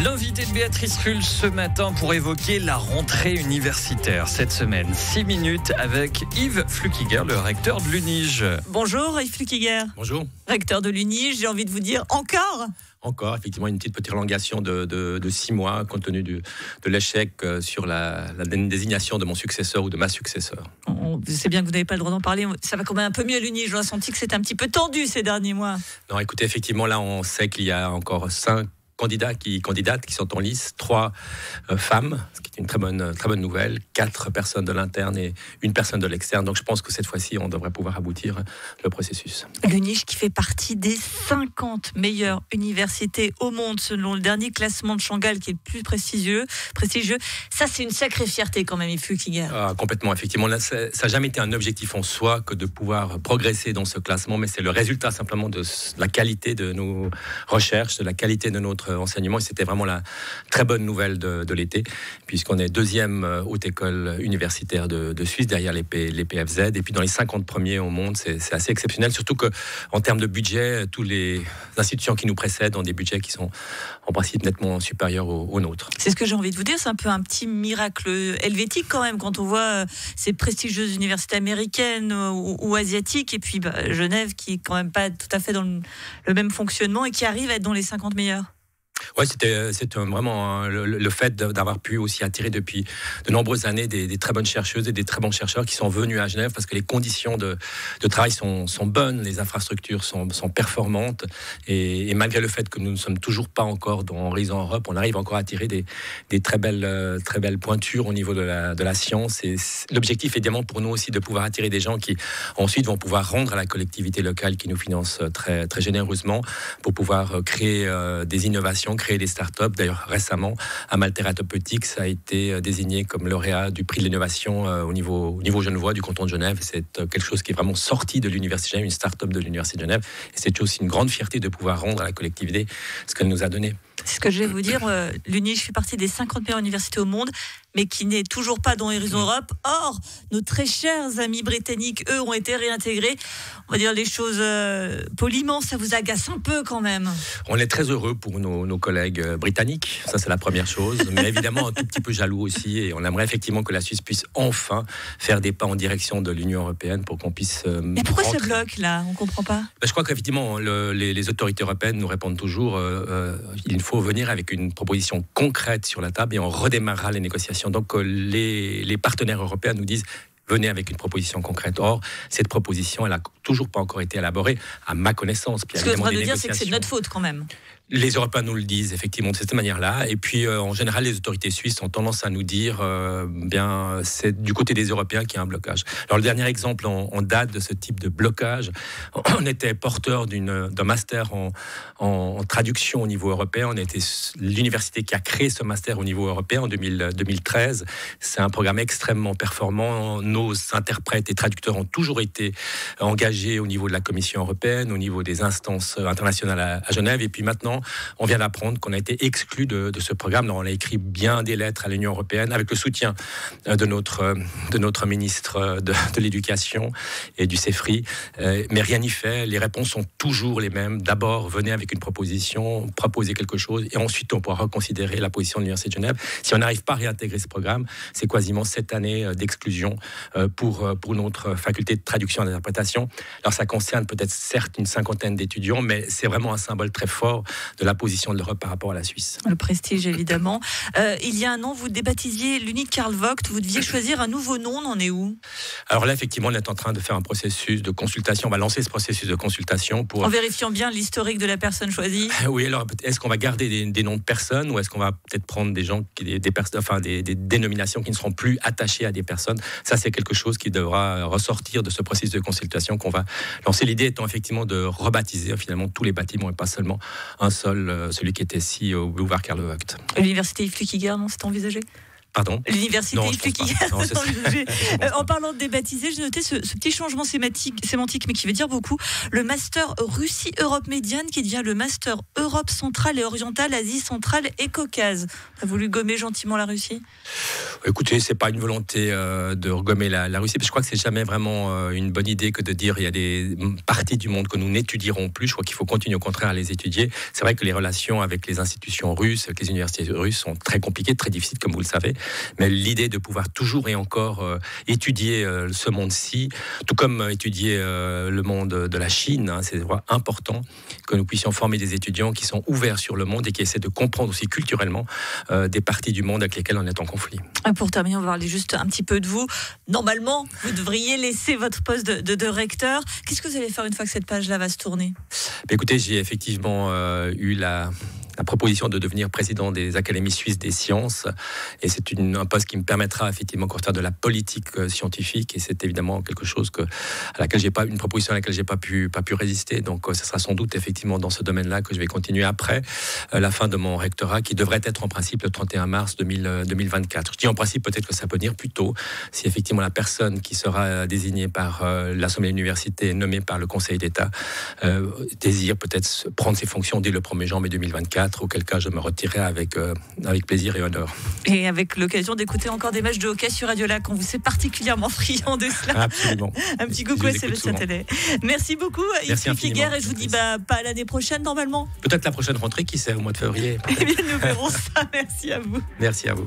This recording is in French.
L'invité de Béatrice Rulle ce matin pour évoquer la rentrée universitaire cette semaine. 6 minutes avec Yves Flukiger, le recteur de l'UNIJ. Bonjour Yves Flukiger. Bonjour. Recteur de l'UNIJ, j'ai envie de vous dire encore, effectivement, une petite prolongation de 6 mois, compte tenu de l'échec sur la désignation de mon successeur ou de ma successeur. C'est bien que vous n'avez pas le droit d'en parler. Ça va quand même un peu mieux à l'UNIJ. J'ai senti que c'était un petit peu tendu ces derniers mois. Non, écoutez, effectivement, là, on sait qu'il y a encore 5 candidates qui sont en lice, 3 femmes, ce qui est une très bonne nouvelle, 4 personnes de l'interne et 1 personne de l'externe. Donc je pense que cette fois-ci, on devrait pouvoir aboutir le processus. L'UNIJ qui fait partie des 50 meilleures universités au monde, selon le dernier classement de Shanghai, qui est le plus prestigieux. Ça, c'est une sacrée fierté quand même, Yves Flukiger. Complètement, effectivement. Là, ça n'a jamais été un objectif en soi que de pouvoir progresser dans ce classement, mais c'est le résultat simplement de la qualité de nos recherches, de la qualité de notre enseignement, et c'était vraiment la très bonne nouvelle de l'été, puisqu'on est 2e haute école universitaire de Suisse, derrière les PFZ, et puis dans les 50 premiers au monde, c'est assez exceptionnel, surtout qu'en termes de budget, toutes les institutions qui nous précèdent ont des budgets qui sont en principe nettement supérieurs aux nôtres. C'est ce que j'ai envie de vous dire, c'est un peu un petit miracle helvétique quand même, quand on voit ces prestigieuses universités américaines ou asiatiques, et puis Genève qui est quand même pas tout à fait dans le même fonctionnement et qui arrive à être dans les 50 meilleurs. Oui, c'était vraiment le fait d'avoir pu aussi attirer depuis de nombreuses années des très bonnes chercheuses et des très bons chercheurs qui sont venus à Genève, parce que les conditions de travail sont bonnes, les infrastructures sont performantes, et malgré le fait que nous ne sommes toujours pas encore dans Horizon Europe, on arrive encore à attirer des très belles pointures au niveau de la science. Et l'objectif est évidemment pour nous aussi de pouvoir attirer des gens qui ensuite vont pouvoir rendre à la collectivité locale qui nous finance très, très généreusement, pour pouvoir créer des innovations, créer des startups. D'ailleurs, récemment, Amal Therapeutics a été désigné comme lauréat du prix de l'innovation au niveau genevois du canton de Genève. C'est quelque chose qui est vraiment sorti de l'Université de Genève, une startup de l'Université de Genève. Et c'est aussi une grande fierté de pouvoir rendre à la collectivité ce qu'elle nous a donné. C'est ce que je vais vous dire. L'UNIJ fait partie des 50 meilleures universités au monde, mais qui n'est toujours pas dans Horizon Europe. Or, nos très chers amis britanniques, eux, ont été réintégrés. On va dire les choses poliment, ça vous agace un peu quand même. On est très heureux pour nos collègues britanniques, ça c'est la première chose, mais évidemment un tout petit peu jaloux aussi, et on aimerait effectivement que la Suisse puisse enfin faire des pas en direction de l'Union européenne pour qu'on puisse... Mais pourquoi ce bloc là ? On ne comprend pas. Je crois qu'effectivement les autorités européennes nous répondent toujours il faut venir avec une proposition concrète sur la table et on redémarrera les négociations. Donc les partenaires européens nous disent venez avec une proposition concrète. Or, cette proposition, elle n'a toujours pas encore été élaborée, à ma connaissance. Ce que vous êtes en train de dire, c'est que c'est de notre faute quand même. Les Européens nous le disent effectivement de cette manière-là. Et puis, en général, les autorités suisses ont tendance à nous dire c'est du côté des Européens qu'il y a un blocage. Alors, le dernier exemple en date de ce type de blocage, on était porteur d'un master en traduction au niveau européen. On était l'université qui a créé ce master au niveau européen en 2013. C'est un programme extrêmement performant. Nos interprètes et traducteurs ont toujours été engagés au niveau de la Commission européenne, au niveau des instances internationales à Genève. Et puis maintenant, on vient d'apprendre qu'on a été exclu de ce programme. Alors, on a écrit bien des lettres à l'Union européenne avec le soutien de notre ministre de l'Éducation et du CEFRI. Mais rien n'y fait. Les réponses sont toujours les mêmes. D'abord, venez avec une proposition, proposez quelque chose, et ensuite on pourra reconsidérer la position de l'Université de Genève. Si on n'arrive pas à réintégrer ce programme, c'est quasiment 7 années d'exclusion pour notre faculté de traduction et d'interprétation. Alors ça concerne peut-être certes une 50aine d'étudiants, mais c'est vraiment un symbole très fort de la position de l'Europe par rapport à la Suisse. Le prestige, évidemment. Il y a un an, vous débaptisiez l'UNIJ Karl Vogt. Vous deviez choisir un nouveau nom. On en est où ? Alors là, effectivement, on est en train de faire un processus de consultation. On va lancer ce processus de consultation en vérifiant bien l'historique de la personne choisie. Oui, alors est-ce qu'on va garder des noms de personnes, ou est-ce qu'on va peut-être prendre des gens des dénominations qui ne seront plus attachées à des personnes ? Ça, c'est quelque chose qui devra ressortir de ce processus de consultation qu'on va lancer. L'idée étant effectivement de rebaptiser finalement tous les bâtiments et pas seulement un seul, celui qui était ici au boulevard Karl Vogt. L'université Yves Flukiger, non, c'est envisagé ? Pardon ? L'université Non, je pense Flukiger. pas. Non, c'est En parlant de débaptiser, j'ai noté ce petit changement sémantique, mais qui veut dire beaucoup. Le master Russie-Europe médiane qui devient le master Europe centrale et orientale, Asie centrale et Caucase. On a voulu gommer gentiment la Russie ? Écoutez, c'est pas une volonté de regommer la Russie, parce que je crois que c'est jamais vraiment une bonne idée que de dire il y a des parties du monde que nous n'étudierons plus. Je crois qu'il faut continuer au contraire à les étudier. C'est vrai que les relations avec les institutions russes, avec les universités russes sont très compliquées, très difficiles, comme vous le savez. Mais l'idée de pouvoir toujours et encore étudier ce monde-ci, tout comme étudier le monde de la Chine, hein, c'est vraiment important que nous puissions former des étudiants qui sont ouverts sur le monde et qui essaient de comprendre aussi culturellement des parties du monde avec lesquelles on est en conflit. Pour terminer, on va parler juste un petit peu de vous. Normalement, vous devriez laisser votre poste de recteur. Qu'est-ce que vous allez faire une fois que cette page-là va se tourner ? Écoutez, j'ai effectivement eu la proposition de devenir président des Académies suisses des sciences, et c'est un poste qui me permettra effectivement de faire de la politique scientifique, et c'est évidemment quelque chose une proposition à laquelle j'ai pas pu résister. Donc ce sera sans doute effectivement dans ce domaine-là que je vais continuer après la fin de mon rectorat, qui devrait être en principe le 31 mars 2024. Je dis en principe, peut-être que ça peut venir plus tôt, si effectivement la personne qui sera désignée par l'Assemblée de l'université, nommée par le Conseil d'État, désire peut-être prendre ses fonctions dès le 1er janvier 2024. Auquel cas je me retirerai avec plaisir et honneur. Et avec l'occasion d'écouter encore des matchs de hockey sur Radio Lac, on vous sait particulièrement friand de cela. Absolument. Un petit coucou à Sébastien Tellet. Merci beaucoup Yves Flukiger, et je vous dis pas l'année prochaine normalement. Peut-être la prochaine rentrée, qui sait, au mois de février. Eh bien nous verrons ça, merci à vous. Merci à vous.